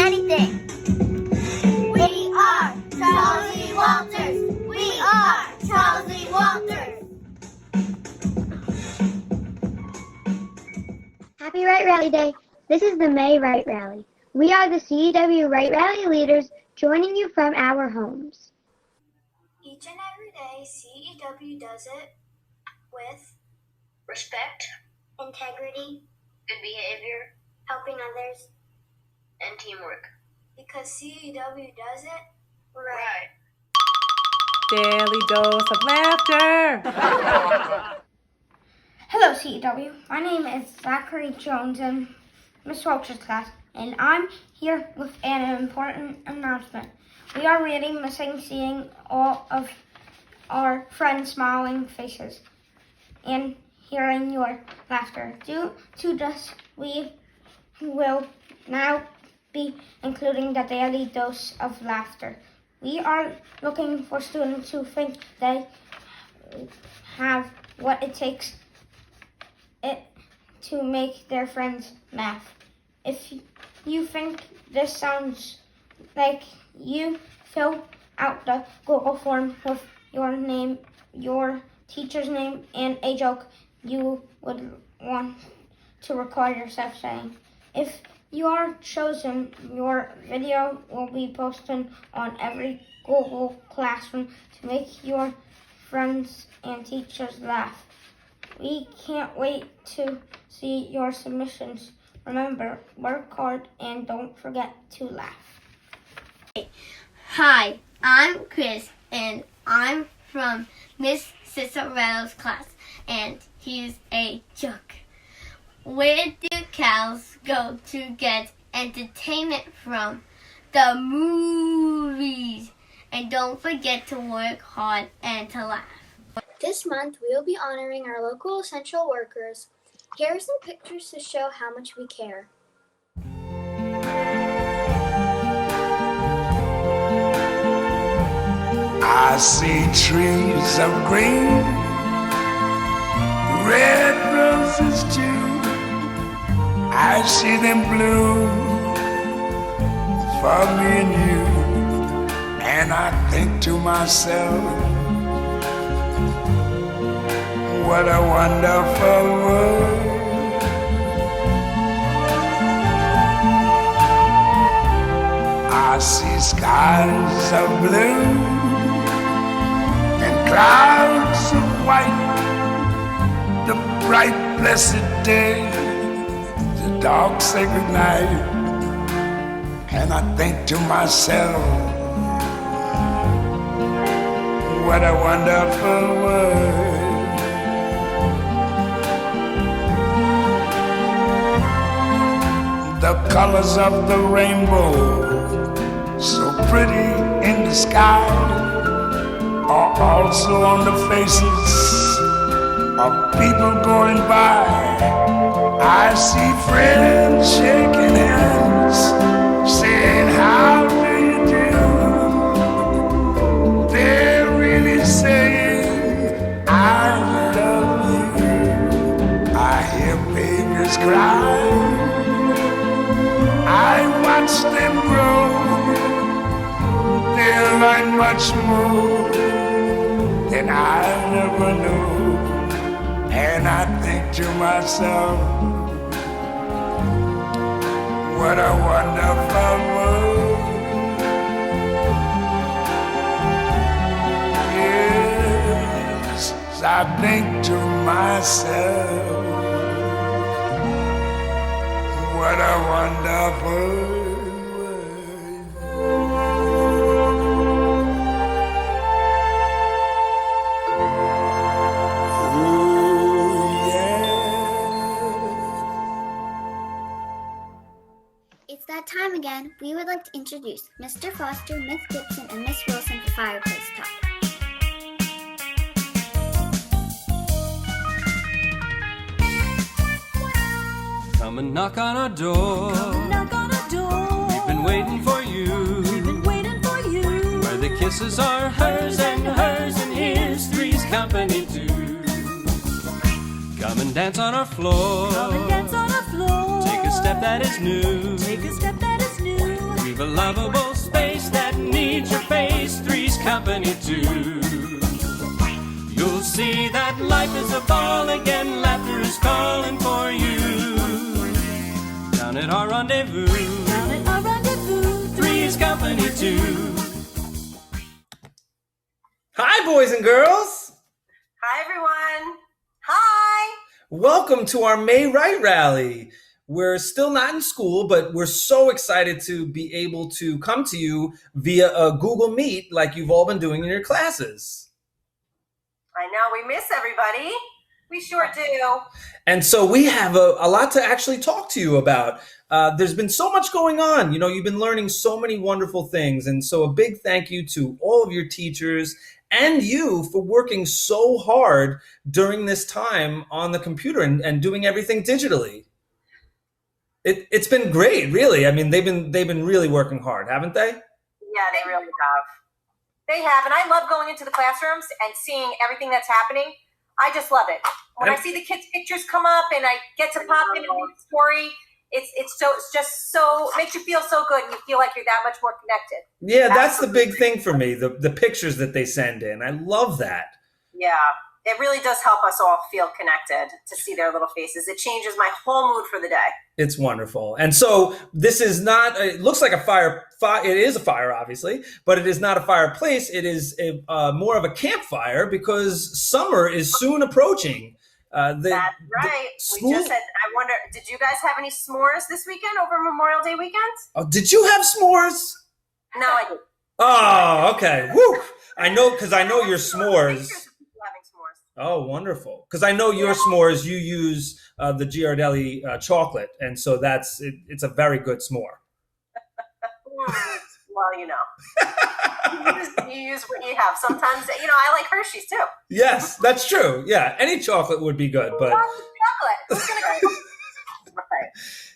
anything. We are Charles E. Walters. We are Charles E. Walters. Happy Right Rally Day. This is the May Right Rally. We are the CEW Right Rally leaders joining you from our homes. Each and every day, CEW does it with respect, integrity, good behavior, helping others, and teamwork. because CEW does it Right. Daily dose of laughter. Hello, CEW. My name is Zachary Jones in Miss Welch's class, and I'm here with an important announcement. We are really missing seeing all of our friends' smiling faces and hearing your laughter. Due to this, we will now be including the daily dose of laughter. We are looking for students who think they have what it takes to make their friends laugh. If you think this sounds like you, fill out the Google form with your name, your teacher's name, and a joke you would want to record yourself saying. If you are chosen, your video will be posted on every Google Classroom to make your friends and teachers laugh. We can't wait to see your submissions. Remember, work hard and don't forget to laugh. Hi, I'm Chris, and I'm from Miss Cicero's class, and he's a joke. Where do cows go to get entertainment from? The movies. And don't forget to work hard and to laugh. This month, we will be honoring our local essential workers. Here are some pictures to show how much we care. I see trees of green, red roses too. I see them bloom for me and you. And I think to myself, what a wonderful world. I see skies of blue and clouds of white, the bright blessed day, the dark sacred night. And I think to myself, what a wonderful world. The colors of the rainbow, so pretty in the sky, are also on the faces of people going by. I see friends shaking hands, saying, how do you do? They're really saying, I love you. I hear babies cry, I watch them grow. They'll learn much more than I never knew. And I think to myself, what a wonderful world. Yes, I think to myself, what a wonderful world. Oh, yeah. It's that time again. We would like to introduce Mr. Foster, Miss Gibson, and Miss Wilson for Fireplace Talk. Come and knock on our door. We've been waiting for you. Where the kisses are hers and his, three's company too. Come and dance on our floor. Take a step that is new. lovable space that needs your face. Three's Company too. You'll see that life is a ball again. Laughter is calling for you. Down at our rendezvous. Down at our rendezvous. Three's Company too. Hi, boys and girls. Hi, everyone. Hi. Welcome to our May Right Rally. We're still not in school, but we're so excited to be able to come to you via a Google Meet like you've all been doing in your classes. I know, we miss everybody. We sure do. And so we have a lot to actually talk to you about. There's been so much going on. You know, you've been learning so many wonderful things. And so a big thank you to all of your teachers and you for working so hard during this time on the computer and doing everything digitally. It's been great, really. I mean, they've been really working hard, haven't they? Yeah, they really have. They have, and I love going into the classrooms and seeing everything that's happening. I just love it. When I see the kids' pictures come up and I get to pop in and read the story, it makes you feel so good, and you feel like you're that much more connected. Yeah, that's the big thing for me, the pictures that they send in. I love that. Yeah, it really does help us all feel connected to see their little faces. It changes my whole mood for the day. It's wonderful. And so this is not, it looks like a fire, it is a fire, obviously, but it is not a fireplace. It is more of a campfire because summer is soon approaching. That's right. We just said, I wonder, did you guys have any s'mores this weekend over Memorial Day weekend? Oh, did you have s'mores? No, I didn't. Oh, okay. Woo! I know, because I know your s'mores. Having s'mores. Oh, wonderful. Because I know your s'mores, you use the Ghirardelli chocolate. And so it's a very good s'more. Well, you know, you use what you have. Sometimes, you know, I like Hershey's too. Yes, that's true. Yeah, any chocolate would be good, but chocolate. Who's gonna go? Right.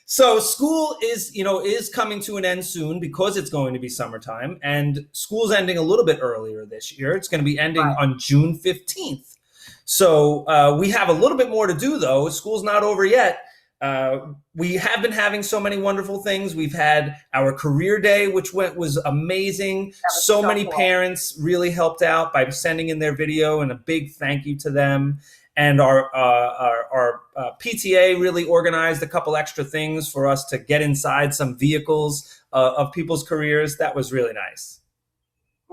So school is coming to an end soon because it's going to be summertime, and school's ending a little bit earlier this year. It's going to be ending on June 15th. So we have a little bit more to do, though. School's not over yet. We have been having so many wonderful things. We've had our career day, which was amazing. So many cool. Parents really helped out by sending in their video, and a big thank you to them. And our PTA really organized a couple extra things for us to get inside some vehicles of people's careers. That was really nice.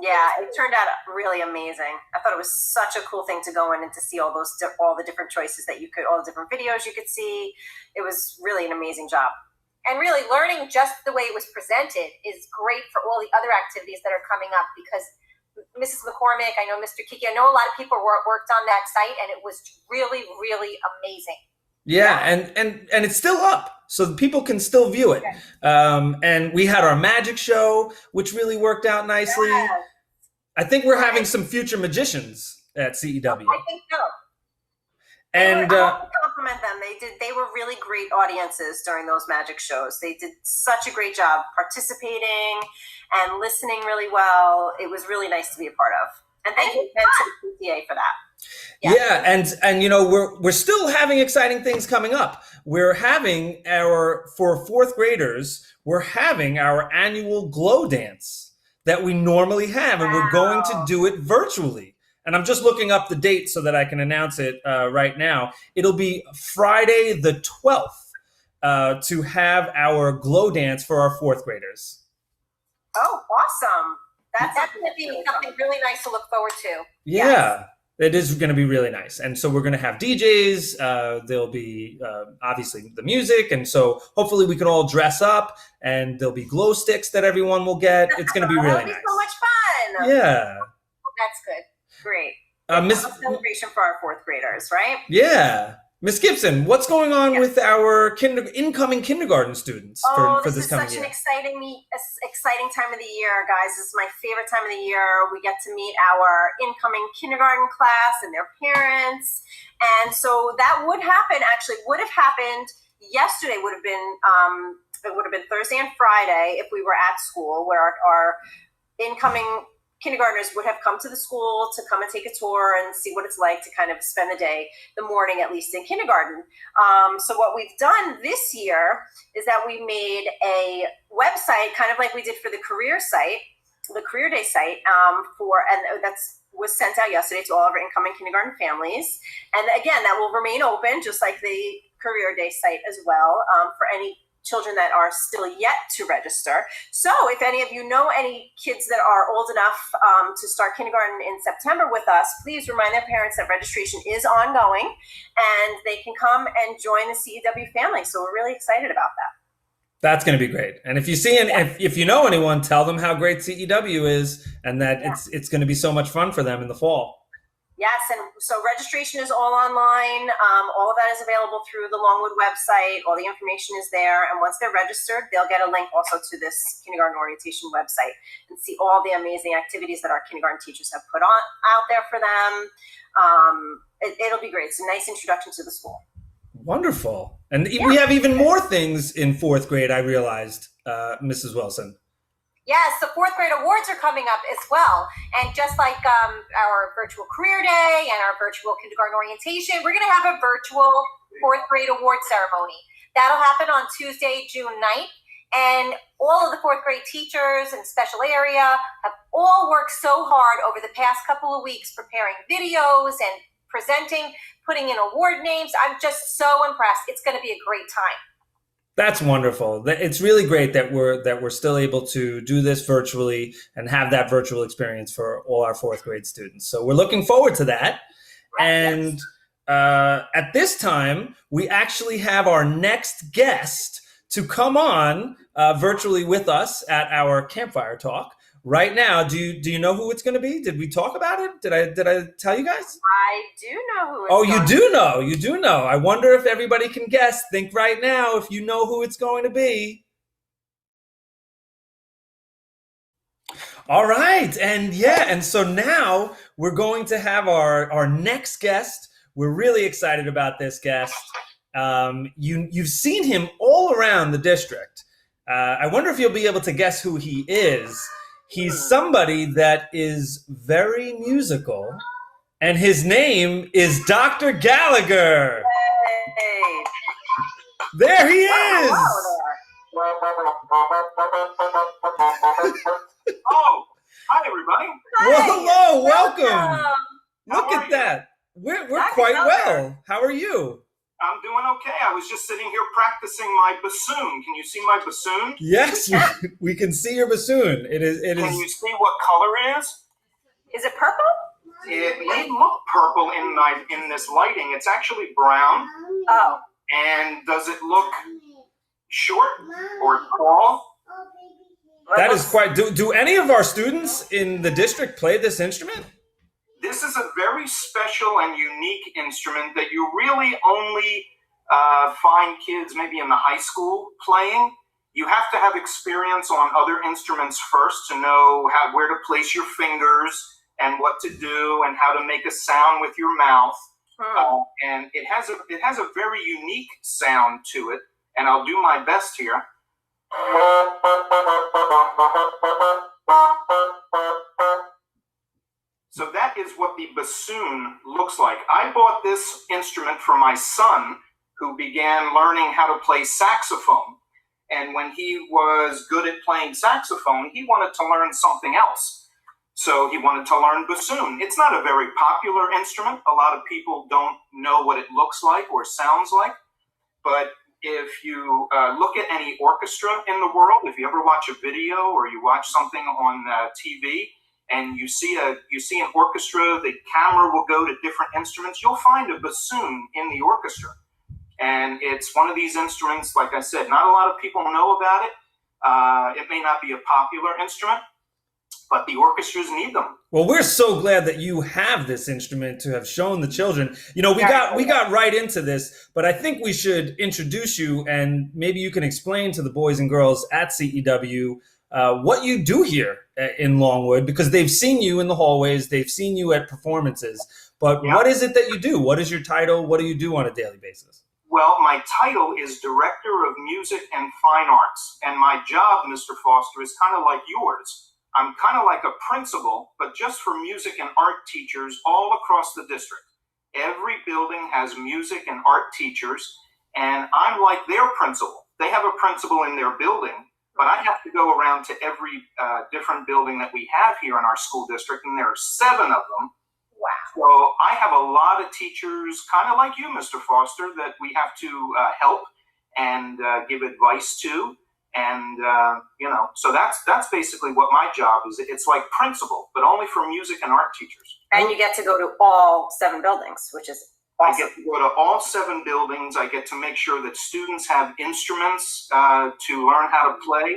Yeah, it turned out really amazing. I thought it was such a cool thing to go in and to see all the different choices that you could, all the different videos you could see. It was really an amazing job. And really learning just the way it was presented is great for all the other activities that are coming up, because Mrs. McCormick, I know Mr. Kiki, I know a lot of people worked on that site, and it was really, really amazing. Yeah, and it's still up, so people can still view it. Okay. And we had our magic show, which really worked out nicely. Yes. I think we're having some future magicians at CEW. I think so. And I want to compliment them. They were really great audiences during those magic shows. They did such a great job participating and listening really well. It was really nice to be a part of. And thank you to the PTA for that. Yeah, and you know, we're still having exciting things coming up. We're having for fourth graders, we're having our annual glow dance that we normally have, and we're going to do it virtually. And I'm just looking up the date so that I can announce it right now. It'll be Friday the 12th to have our glow dance for our fourth graders. Oh, awesome. That's going to be something really nice to look forward to. Yeah, yes. It is going to be really nice. And so we're going to have DJs. There'll be obviously the music. And so hopefully we can all dress up, and there'll be glow sticks that everyone will get. It's going to be really nice. It'll be so much fun. Yeah. Well, that's good. Great. A celebration for our fourth graders, right? Yeah. Miss Gibson, what's going on with our incoming kindergarten students for this coming year? This is such an exciting time of the year, guys. This is my favorite time of the year. We get to meet our incoming kindergarten class and their parents. And so that would have happened yesterday. Would have been it would have been Thursday and Friday if we were at school, where our incoming kindergartners would have come to the school to come and take a tour and see what it's like to kind of spend the day, the morning at least, in kindergarten. So what we've done this year is that we made a website, kind of like we did for the career site, the Career Day site, and was sent out yesterday to all of our incoming kindergarten families. And again, that will remain open, just like the Career Day site as well, for any children that are still yet to register. So if any of you know any kids that are old enough to start kindergarten in September with us, please remind their parents that registration is ongoing and they can come and join the CEW family. So we're really excited about that. That's going to be great. And if you see, if you know anyone, tell them how great CEW is and that it's going to be so much fun for them in the fall. Yes, and so registration is all online. All of that is available through the Longwood website. All the information is there. And once they're registered, they'll get a link also to this kindergarten orientation website and see all the amazing activities that our kindergarten teachers have put on out there for them. It'll be great. It's a nice introduction to the school. Wonderful. And we have even more things in fourth grade, I realized, Mrs. Wilson. Yes, the fourth grade awards are coming up as well. And just like our virtual career day and our virtual kindergarten orientation, we're going to have a virtual fourth grade award ceremony. That'll happen on Tuesday, June 9th. And all of the fourth grade teachers and special area have all worked so hard over the past couple of weeks preparing videos and presenting, putting in award names. I'm just so impressed. It's going to be a great time. That's wonderful. It's really great that we're still able to do this virtually and have that virtual experience for all our fourth grade students. So we're looking forward to that. And at this time, we actually have our next guest to come on virtually with us at our campfire talk. Right now, do you know who it's going to be? Did we talk about it? Did I tell you guys? I do know who it's Oh, you do know. You do know. I wonder if everybody can guess. Think right now if you know who it's going to be. All right. And so now we're going to have our next guest. We're really excited about this guest. You've seen him all around the district. I wonder if you'll be able to guess who he is. He's somebody that is very musical, and his name is Dr. Gallagher. Hey. There he is. Oh, hi everybody. Well, hello, welcome. Look How at are that. We're Dr. quite Gallagher. well. How are you? I'm doing okay. I was just sitting here practicing my bassoon. Can you see my bassoon? Yes, we can see your bassoon. It is. Can you see what color it is? Is it purple? It may look purple in this lighting. It's actually brown. Oh. And does it look short or tall? That is quite. Do any of our students in the district play this instrument? This is a very special and unique instrument that you really only find kids maybe in the high school playing. You have to have experience on other instruments first to know where to place your fingers and what to do and how to make a sound with your mouth. And it has a very unique sound to it. And I'll do my best here. So that is what the bassoon looks like. I bought this instrument for my son, who began learning how to play saxophone. And when he was good at playing saxophone, he wanted to learn something else. So he wanted to learn bassoon. It's not a very popular instrument. A lot of people don't know what it looks like or sounds like. But if you look at any orchestra in the world, if you ever watch a video or you watch something on TV, and you see an orchestra, the camera will go to different instruments, you'll find a bassoon in the orchestra. And it's one of these instruments, like I said, not a lot of people know about it. It may not be a popular instrument, but the orchestras need them. Well, we're so glad that you have this instrument to have shown the children. You know, we got right into this, but I think we should introduce you, and maybe you can explain to the boys and girls at CEW what you do here in Longwood, because they've seen you in the hallways, they've seen you at performances, but what is it that you do? What is your title? What do you do on a daily basis? Well, my title is Director of Music and Fine Arts, and my job, Mr. Foster, is kind of like yours. I'm kind of like a principal, but just for music and art teachers all across the district. Every building has music and art teachers, and I'm like their principal. They have a principal in their building, but I have to go around to every different building that we have here in our school district, and there are 7 of them. Wow. So I have a lot of teachers, kind of like you, Mr. Foster, that we have to help and give advice to. And, so that's basically what my job is. It's like principal, but only for music and art teachers. And you get to go to all 7 buildings, which is awesome. I get to go to all 7 buildings. I get to make sure that students have instruments to learn how to play.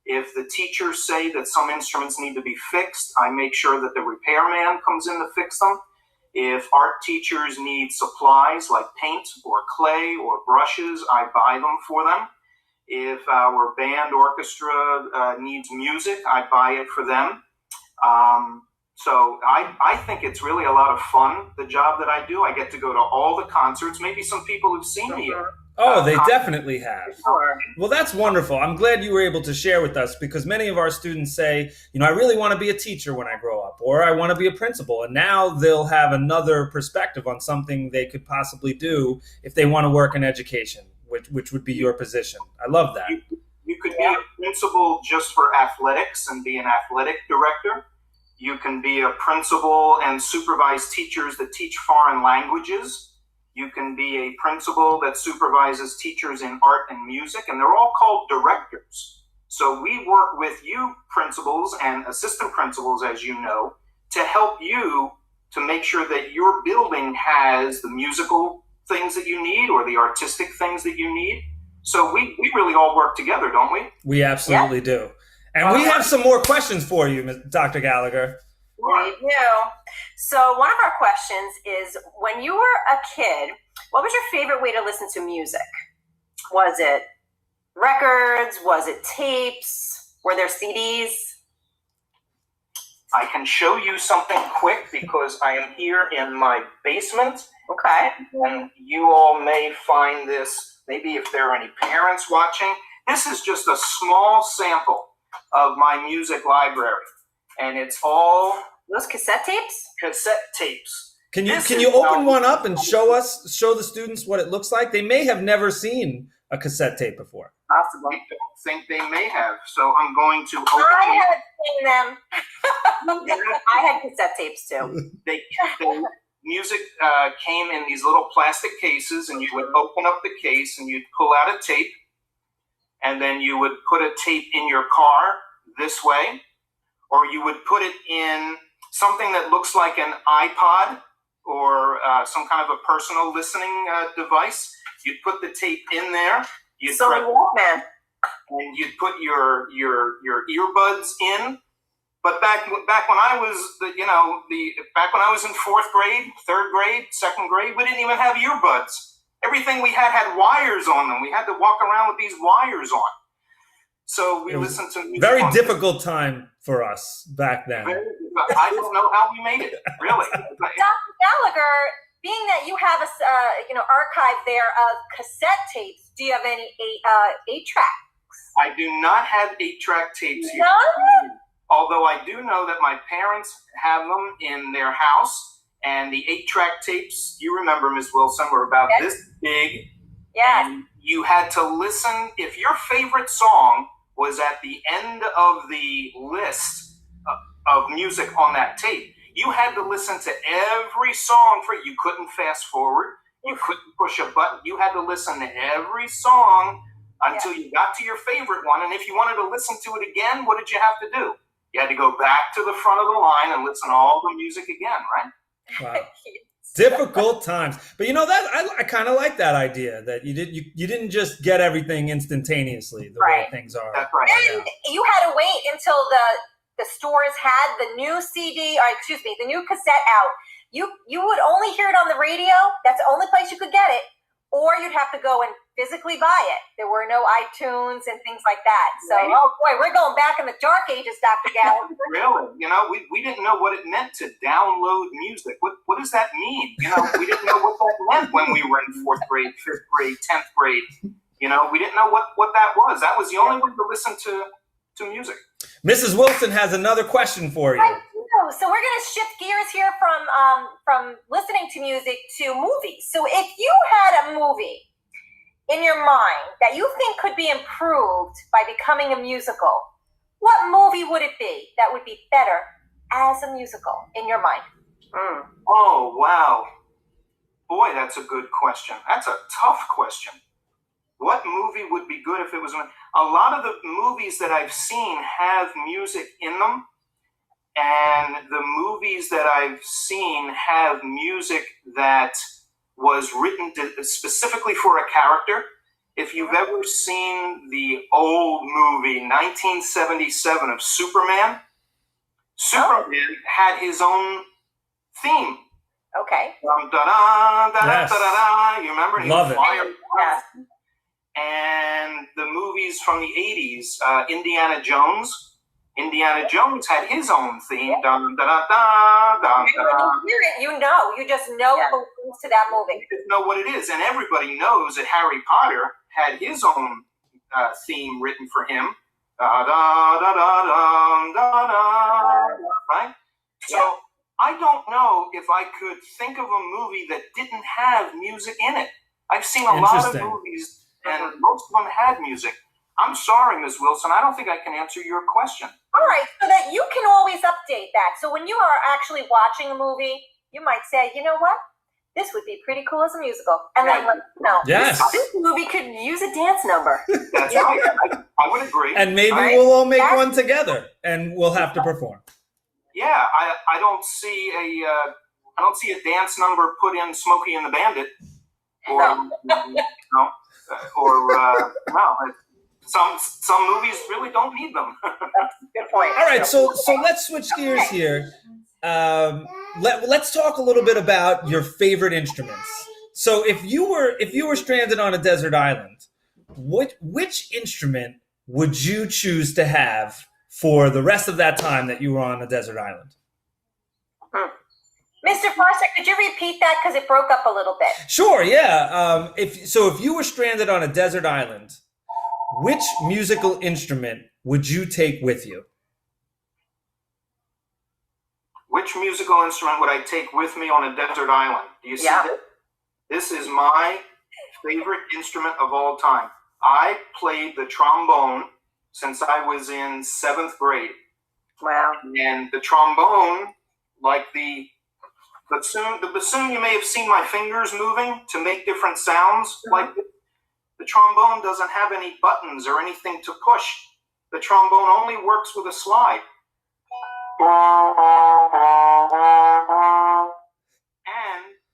If the teachers say that some instruments need to be fixed, I make sure that the repairman comes in to fix them. If art teachers need supplies like paint or clay or brushes, I buy them for them. If our band orchestra needs music, I buy it for them. So I think it's really a lot of fun, the job that I do. I get to go to all the concerts. Maybe some people have seen me. Oh, they definitely have. Sure. Well, that's wonderful. I'm glad you were able to share with us, because many of our students say, I really want to be a teacher when I grow up, or I want to be a principal. And now they'll have another perspective on something they could possibly do if they want to work in education, which would be your position. I love that. You could be a principal just for athletics and be an athletic director. You can be a principal and supervise teachers that teach foreign languages. You can be a principal that supervises teachers in art and music, and they're all called directors. So we work with you principals and assistant principals, as you know, to help you to make sure that your building has the musical things that you need or the artistic things that you need. So we really all work together, don't we? We absolutely do. And we have some more questions for you, Dr. Gallagher. We do. So one of our questions is, when you were a kid, what was your favorite way to listen to music? Was it records? Was it tapes? Were there CDs? I can show you something quick because I am here in my basement. Okay. And you all may find this, maybe if there are any parents watching. This is just a small sample of my music library. And it's all those cassette tapes? Cassette tapes. Can you open one up and show the students what it looks like? They may have never seen a cassette tape before. Possibly. I don't think they may have. So I'm going to open I have seen them. I had cassette tapes too. The music came in these little plastic cases, and you would open up the case and you'd pull out a tape, and then you would put a tape in your car this way, or you would put it in something that looks like an iPod or some kind of a personal listening device. You'd put the tape in there. You'd Walkman. And you'd put your earbuds in. But back when I was back when I was in 4th grade, 3rd grade, 2nd grade, we didn't even have earbuds. Everything we had wires on them. We had to walk around with these wires on. So we listened to music. Very difficult time for us back then. I don't know how we made it, really. Dr. Gallagher, being that you have a archive there of cassette tapes, do you have any 8-tracks? I do not have 8-track tapes here. No? Although I do know that my parents have them in their house, and the 8-track tapes, you remember, Ms. Wilson, were about this big. Yes. And you had to listen. If your favorite song was at the end of the list of music on that tape, you had to listen to every song you couldn't fast forward. You couldn't push a button. You had to listen to every song until you got to your favorite one. And if you wanted to listen to it again, what did you have to do? You had to go back to the front of the line and listen to all the music again, right? Wow. Difficult times. But that I kind of like that idea that you didn't just get everything instantaneously the way things are. That's right. And you had to wait until the stores had the new the new cassette out. You would only hear it on the radio. That's the only place you could get it. Or you'd have to go and physically buy it. There were no iTunes and things like that. So, oh boy, we're going back in the dark ages, Dr. Gallagher. Really? We didn't know what it meant to download music. What does that mean? We didn't know what that meant when we were in 4th grade, 5th grade, 10th grade. We didn't know what that was. That was the only way to listen to music. Mrs. Wilson has another question for you. I do. So we're going to shift gears here from listening to music to movies. So if you had a movie in your mind that you think could be improved by becoming a musical, what movie would it be that would be better as a musical in your mind? Oh, wow. Boy, that's a good question. That's a tough question. What movie would be good if it was... A lot of the movies that I've seen have music in them, and the movies that I've seen have music that was written specifically for a character. If you've ever seen the old movie 1977 of Superman, Superman had his own theme. Okay. Yes. You remember? Love it. Yes. And the movies from the 80s, Indiana Jones. Indiana Jones had his own theme. Dun, da, da, da, da, When you hear it, you just know who moves to that movie. You know what it is. And everybody knows that Harry Potter had his own theme written for him. Da, da, da, da, da, da, da, right? So I don't know if I could think of a movie that didn't have music in it. I've seen a lot of movies, and most of them had music. I'm sorry, Ms. Wilson, I don't think I can answer your question. All right, so that you can always update that. So when you are actually watching a movie, you might say, you know what? This would be pretty cool as a musical. And then let us know. Yes. This movie could use a dance number. That's right. I would agree. And maybe we'll all make one together, and we'll have to perform. Yeah, I don't see a dance number put in Smokey and the Bandit, or some movies really don't need them. Good point. All right, so let's switch gears here. Let's talk a little bit about your favorite instruments. So if you were stranded on a desert island, which instrument would you choose to have for the rest of that time that you were on a desert island? Mr. Foster, could you repeat that because it broke up a little bit? Sure, yeah. If you were stranded on a desert island, which musical instrument would you take with you? Which musical instrument would I take with me on a desert island? Do you see this? This is my favorite instrument of all time. I played the trombone since I was in 7th grade. Wow. And the trombone, like the bassoon, you may have seen my fingers moving to make different sounds. Like the trombone doesn't have any buttons or anything to push. The trombone only works with a slide. And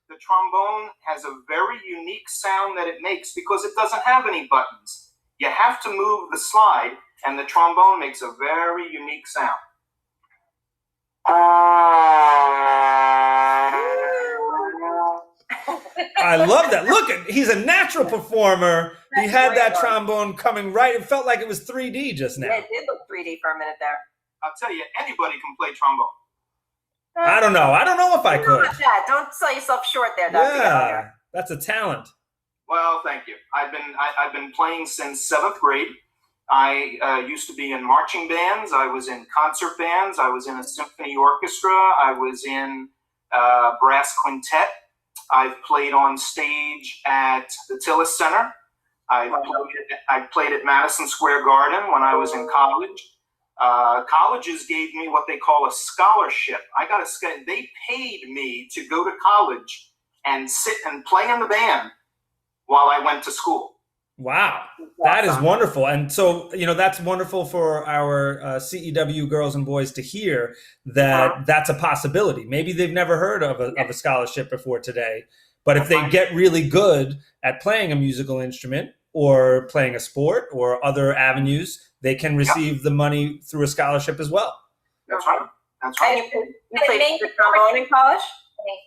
the trombone has a very unique sound that it makes because it doesn't have any buttons. You have to move the slide, and the trombone makes a very unique sound. I love that. Look, he's a natural performer. He had that trombone coming right. It felt like it was 3D just now. Yeah, it did look 3D for a minute there. I'll tell you, anybody can play trombone. I don't know. I don't know if I could. Don't sell yourself short there, Dr. Yeah, that's a talent. Well, thank you. I've been playing since 7th grade. I used to be in marching bands. I was in concert bands. I was in a symphony orchestra. I was in brass quintet. I've played on stage at the Tillis Center. I played at Madison Square Garden when I was in college. Colleges gave me what they call a scholarship. They paid me to go to college and sit and play in the band while I went to school. Wow, that is wonderful. And so, that's wonderful for our CEW girls and boys to hear that that's a possibility. Maybe they've never heard of a scholarship before today, but if they get really good at playing a musical instrument or playing a sport or other avenues, they can receive the money through a scholarship as well. That's right. That's right. And you played the trombone in college?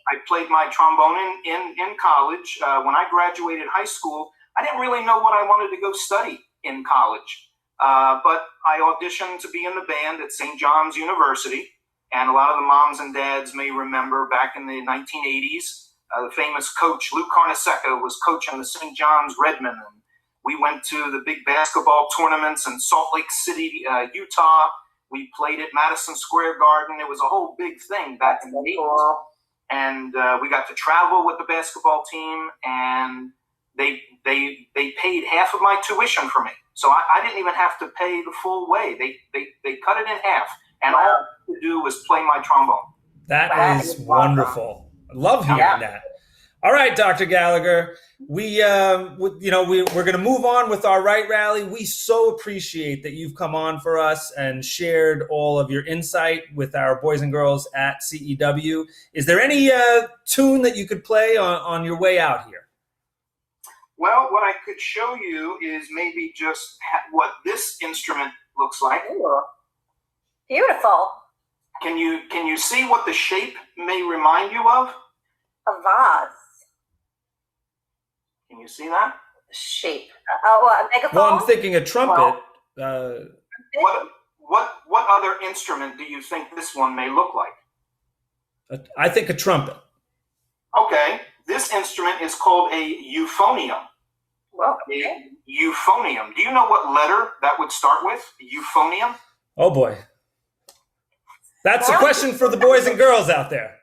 I played my trombone in college. When I graduated high school, I didn't really know what I wanted to go study in college. But I auditioned to be in the band at St. John's University. And a lot of the moms and dads may remember back in the 1980s, the famous coach Lou Carnesecca was coaching the St. John's Redmen. And We went to the big basketball tournaments in Salt Lake City, Utah. We played at Madison Square Garden. It was a whole big thing back in the 80s. And we got to travel with the basketball team, and they paid half of my tuition for me. So I didn't even have to pay the full way. They cut it in half, and all I had to do was play my trombone. That is wonderful. I love hearing that. All right, Dr. Gallagher, we're going to move on with our Right Rally. We so appreciate that you've come on for us and shared all of your insight with our boys and girls at CEW. Is there any tune that you could play on your way out here? Well, what I could show you is maybe just what this instrument looks like. Ooh. Beautiful. Can you see what the shape may remind you of? A vase. Can you see that? Shape. A megaphone? Well, I'm thinking a trumpet. What other instrument do you think this one may look like? I think a trumpet. Okay, this instrument is called a euphonium. Well, a euphonium. Do you know what letter that would start with? Euphonium? Oh boy. That's a question for the boys and girls out there.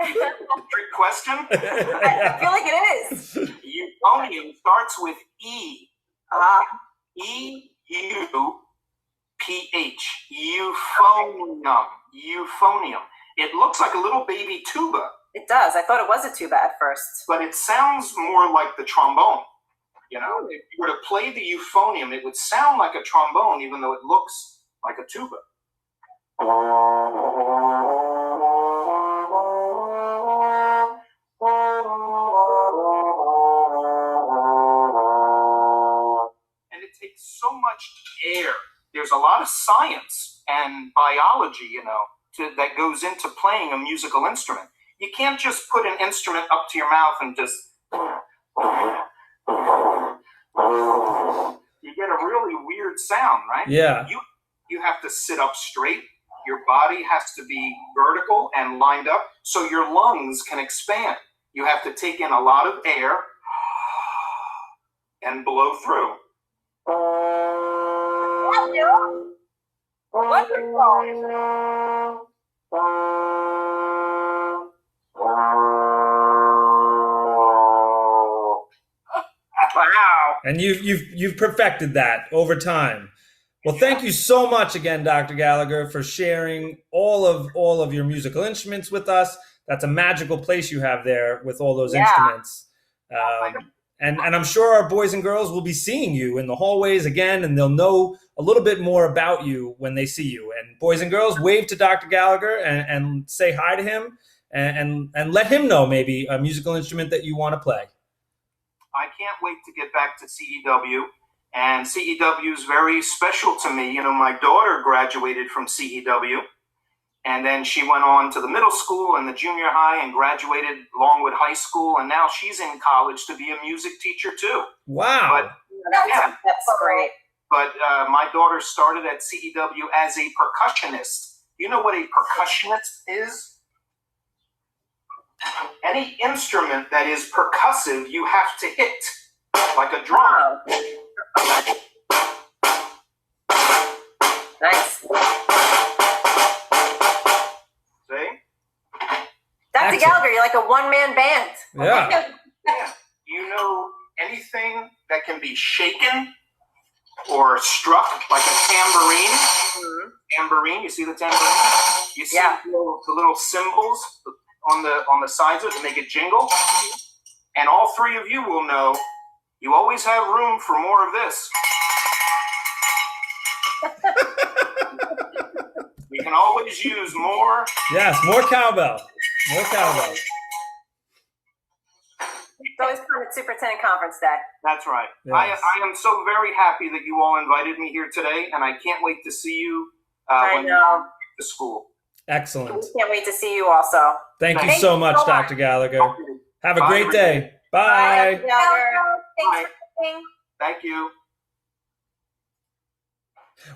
Trick question? I feel like it is. Euphonium starts with E. E-U-P-H. Euphonium. Euphonium. It looks like a little baby tuba. It does. I thought it was a tuba at first. But it sounds more like the trombone. You know, if you were to play the euphonium, it would sound like a trombone, even though it looks like a tuba. And it takes so much air. There's a lot of science and biology, that goes into playing a musical instrument. You can't just put an instrument up to your mouth and just... You get a really weird sound, right? Yeah. You have to sit up straight. Your body has to be vertical and lined up so your lungs can expand. You have to take in a lot of air and blow through. Wonderful. Wow. And you've perfected that over time. Well, thank you so much again, Dr. Gallagher, for sharing all of your musical instruments with us. That's a magical place you have there with all those instruments. And I'm sure our boys and girls will be seeing you in the hallways again, and they'll know a little bit more about you when they see you. And boys and girls, wave to Dr. Gallagher and say hi to him and let him know maybe a musical instrument that you want to play. I can't wait to get back to CEW. And CEW is very special to me. My daughter graduated from CEW, and then she went on to the middle school and the junior high and graduated Longwood High School, and now she's in college to be a music teacher too. Wow. That's great. But my daughter started at CEW as a percussionist. You know what a percussionist is? Any instrument that is percussive, you have to hit, like a drum. Nice. See? Dr. Gallagher, you're like a one-man band. Yeah. You know anything that can be shaken or struck, like a tambourine? Mm-hmm. Tambourine, you see the tambourine? You see the little cymbals on the sides of it to make it jingle? And all three of you will know you always have room for more of this. We can always use more. Yes, more cowbell. More cowbell. It's always fun at Superintendent Conference Day. That's right. Yes. I am so very happy that you all invited me here today, and I can't wait to see you when you're at the school. Excellent. We can't wait to see you also. Thank you so much, Dr. Gallagher. Have a great day. Bye. Bye, Gallagher. Thanks for coming. Thank you.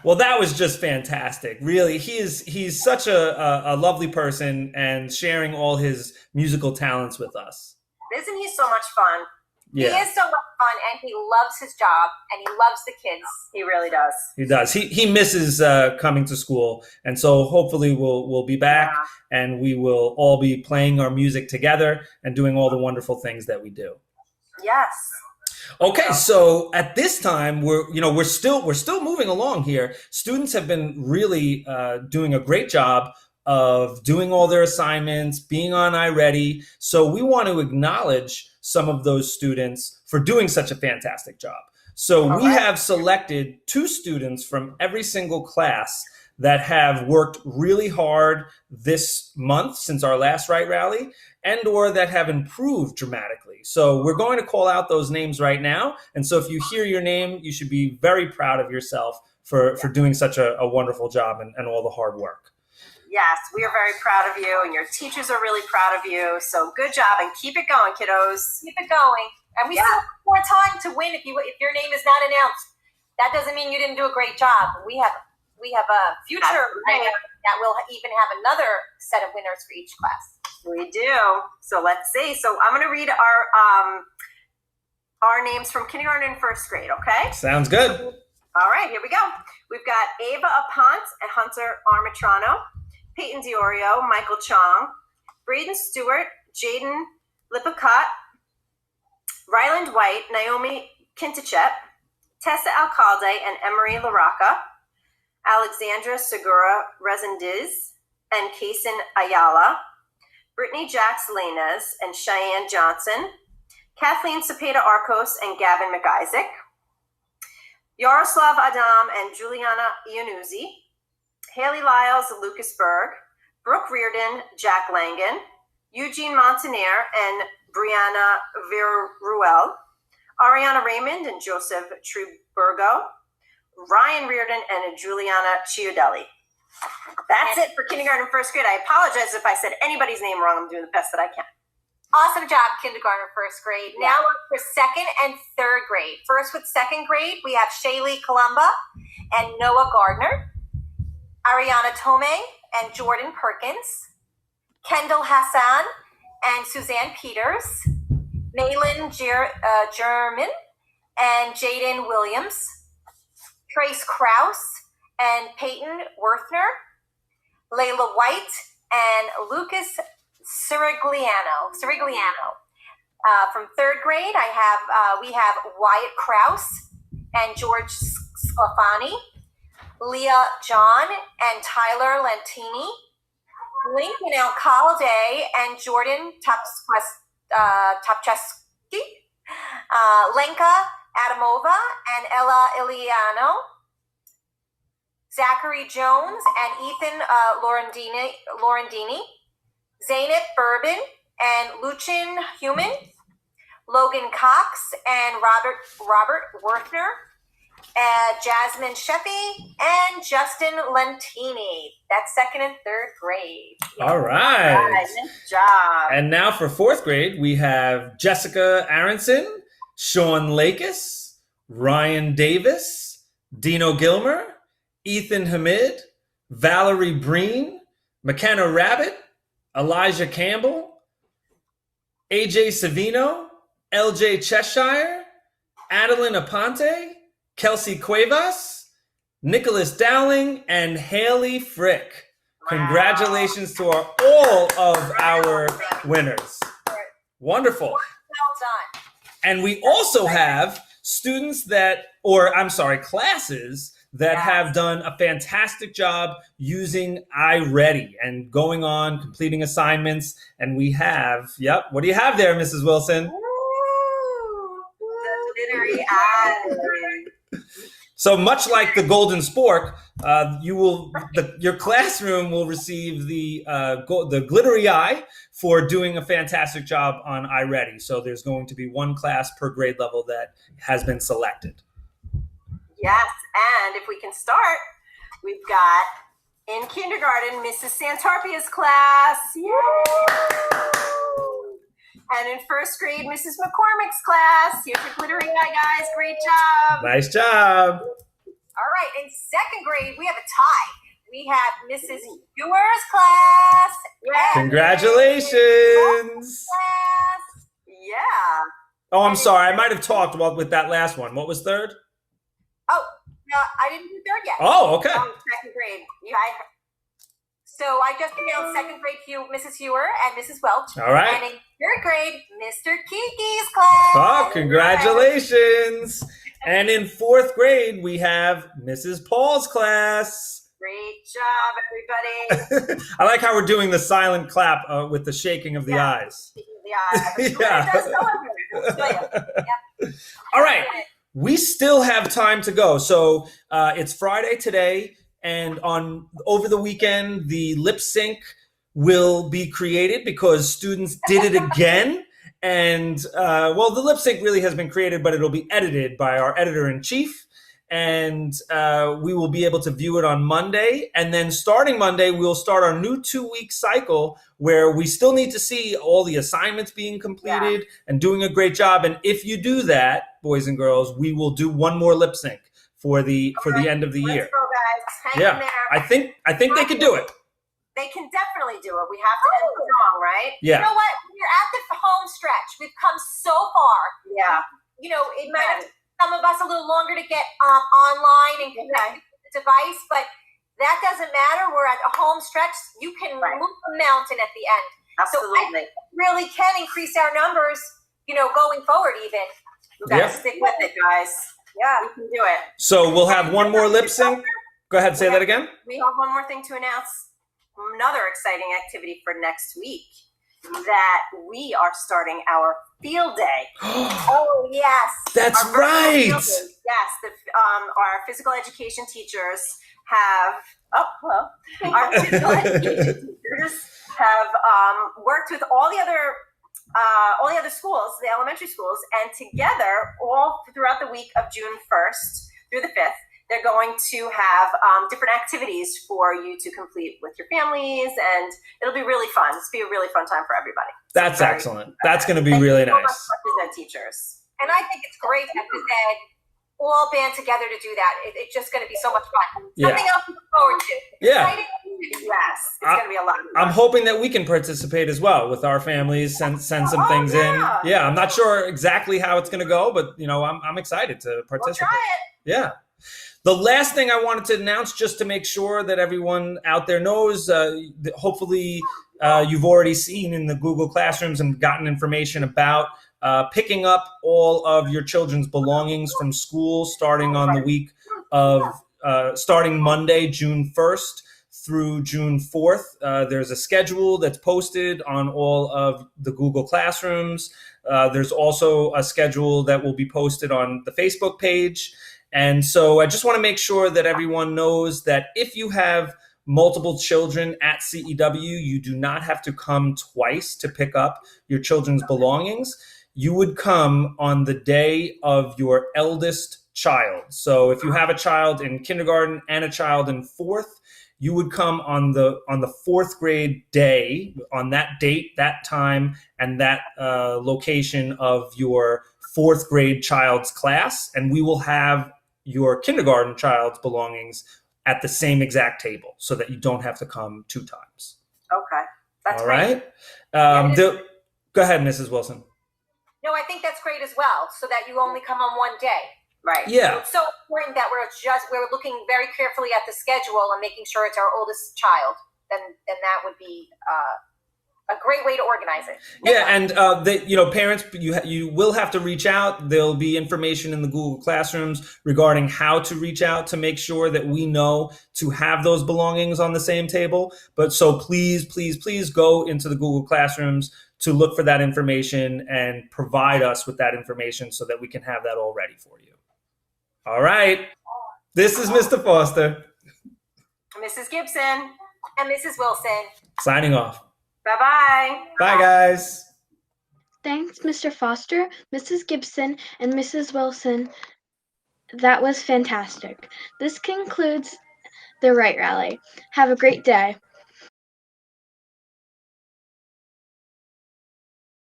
Well, that was just fantastic. Really, he's such a lovely person and sharing all his musical talents with us. Isn't he so much fun? Yeah. He is so much fun, and he loves his job, and he loves the kids. He really does. He does. He misses coming to school, and so hopefully we'll be back, and we will all be playing our music together and doing all the wonderful things that we do. Yes. Okay, so at this time we're still moving along here. Students have been really doing a great job of doing all their assignments, being on iReady. So we want to acknowledge some of those students for doing such a fantastic job. So we have selected 2 students from every single class that have worked really hard this month since our last Right Rally, and or that have improved dramatically. So we're going to call out those names right now. And so if you hear your name, you should be very proud of yourself for doing such a wonderful job and all the hard work. Yes, we are very proud of you, and your teachers are really proud of you. So good job, and keep it going, kiddos. Keep it going. And we still have more time to win if your name is not announced. That doesn't mean you didn't do a great job. We have a future that will even have another set of winners for each class. We do. So let's see. So I'm going to read our names from kindergarten and first grade. Okay. Sounds good. All right, here we go. We've got Ava Apont and Hunter Armatrano, Peyton Diorio, Michael Chong, Braden Stewart, Jaden Lippincott, Ryland White, Naomi Kintachet, Tessa Alcalde and Emery LaRocca, Alexandra Segura Rezendiz and Kaysen Ayala, Brittany Jax Lainez and Cheyenne Johnson, Kathleen Cepeda Arcos and Gavin McIsaac, Yaroslav Adam and Juliana Iannuzzi, Haley Lyles, Lucas Berg, Brooke Reardon, Jack Langan, Eugene Montaner and Brianna Viruel, Ariana Raymond and Joseph Trubergo, Ryan Reardon and Juliana Chiudelli. That's it for kindergarten and first grade. I apologize if I said anybody's name wrong. I'm doing the best that I can. Awesome job, kindergarten and first grade. Now we're for second and third grade. First with second grade, we have Shaylee Columba and Noah Gardner, Ariana Tomei and Jordan Perkins, Kendall Hassan and Suzanne Peters, Malin German and Jaden Williams, Trace Krause and Peyton Worthner, Layla White and Lucas Sirigliano. From third grade, we have Wyatt Krause and George Sclafani, Leah John and Tyler Lentini, Lincoln Alcalde and Jordan Topcheski, Lenka Adamova and Ella Iliano, Zachary Jones and Ethan Laurendini, Zaynep Bourbon and Luchin Human, Logan Cox and Robert Worthner, Jasmine Sheffy and Justin Lentini. That's second and third grade. All right. Nice job. And now for fourth grade, we have Jessica Aronson, Sean Lakis, Ryan Davis, Dino Gilmer, Ethan Hamid, Valerie Breen, McKenna Rabbit, Elijah Campbell, AJ Savino, LJ Cheshire, Adeline Aponte, Kelsey Cuevas, Nicholas Dowling, and Haley Frick. Congratulations to all of our winners. Wonderful. Well done. And we also have classes that have done a fantastic job using iReady and going on, completing assignments. And we have, what do you have there, Mrs. Wilson? Ooh, the glittery eyes. So much like the Golden Spork, your classroom will receive the glittery eye for doing a fantastic job on iReady. So there's going to be one class per grade level that has been selected. Yes, and if we can start, we've got in kindergarten, Mrs. Santarpia's class. Yay! And in first grade, Mrs. McCormick's class. Here's your glittery eye, guys. Great job. Nice job. All right, in second grade, we have a tie. We have Mrs. Ewer's class. Congratulations. Class. Yeah. Oh, I'm sorry. I might have talked with that last one. What was third? Oh, no, I didn't do third yet. Oh, okay. Second grade. So I just announced second grade Mrs. Hewer and Mrs. Welch. All right. And in third grade, Mr. Kiki's class. Oh, congratulations. And in fourth grade, we have Mrs. Paul's class. Great job, everybody. I like how we're doing the silent clap with the shaking of the eyes. Yeah. All right. We still have time to go. So it's Friday today, and over the weekend, the lip sync will be created because students did it again. And the lip sync really has been created, but it'll be edited by our editor-in-chief. And we will be able to view it on Monday. And then starting Monday, we'll start our new 2-week cycle where we still need to see all the assignments being completed and doing a great job. And if you do that, boys and girls, we will do one more lip sync for the end of the year. Let's go, guys. Hang in there. I think they could do it. They can definitely do it. We have to end strong, right? Yeah. You know what? We're at the home stretch. We've come so far. Yeah. You know, it might have some of us a little longer to get online and connected to the device, but that doesn't matter. We're at a home stretch. You can move the mountain at the end. Absolutely. So I really can increase our numbers, going forward even. We gotta stick with it, guys. Yeah. We can do it. So we'll have one more lip sync. Go ahead, say that again. We have one more thing to announce. Another exciting activity for next week, that we are starting our field day. Oh, yes. That's right. Yes. Our physical education teachers have, our physical education teachers have worked with all the other schools, the elementary schools, and together all throughout the week of June 1st through the 5th, they're going to have different activities for you to complete with your families, and it'll be really fun. It's be a really fun time for everybody. That's excellent. That's going to be really nice. Phys ed teachers, and I think it's great that phys ed all band together to do that. It's just going to be so much fun. Yeah. Something else to look forward to. Yeah. Exciting. Yes, it's going to be a lot of fun. I'm hoping that we can participate as well with our families, send some things in. Yeah, I'm not sure exactly how it's going to go, but I'm excited to participate. We'll try it. Yeah. The last thing I wanted to announce, just to make sure that everyone out there knows, hopefully you've already seen in the Google Classrooms and gotten information about picking up all of your children's belongings from school starting on the week of starting Monday, June 1st through June 4th. There's a schedule that's posted on all of the Google Classrooms. There's also a schedule that will be posted on the Facebook page. And so I just want to make sure that everyone knows that if you have multiple children at CEW, you do not have to come twice to pick up your children's belongings. You would come on the day of your eldest child. So if you have a child in kindergarten and a child in fourth, you would come on the fourth grade day, on that date, that time, and that location of your fourth grade child's class, and we will have your kindergarten child's belongings at the same exact table so that you don't have to come 2 times. Okay. That's all great. Right. Go ahead, Mrs. Wilson. No, I think that's great as well, so that you only come on one day. Right. Yeah. It's so important that we're looking very carefully at the schedule and making sure it's our oldest child. Then that would be a great way to organize it. Yeah, and parents, you will have to reach out. There'll be information in the Google Classrooms regarding how to reach out to make sure that we know to have those belongings on the same table. But so please, please, please go into the Google Classrooms to look for that information and provide us with that information so that we can have that all ready for you. All right. This is Mr. Foster. Mrs. Gibson and Mrs. Wilson. Signing off. Bye-bye. Bye, guys. Thanks, Mr. Foster, Mrs. Gibson, and Mrs. Wilson. That was fantastic. This concludes the Right Rally. Have a great day.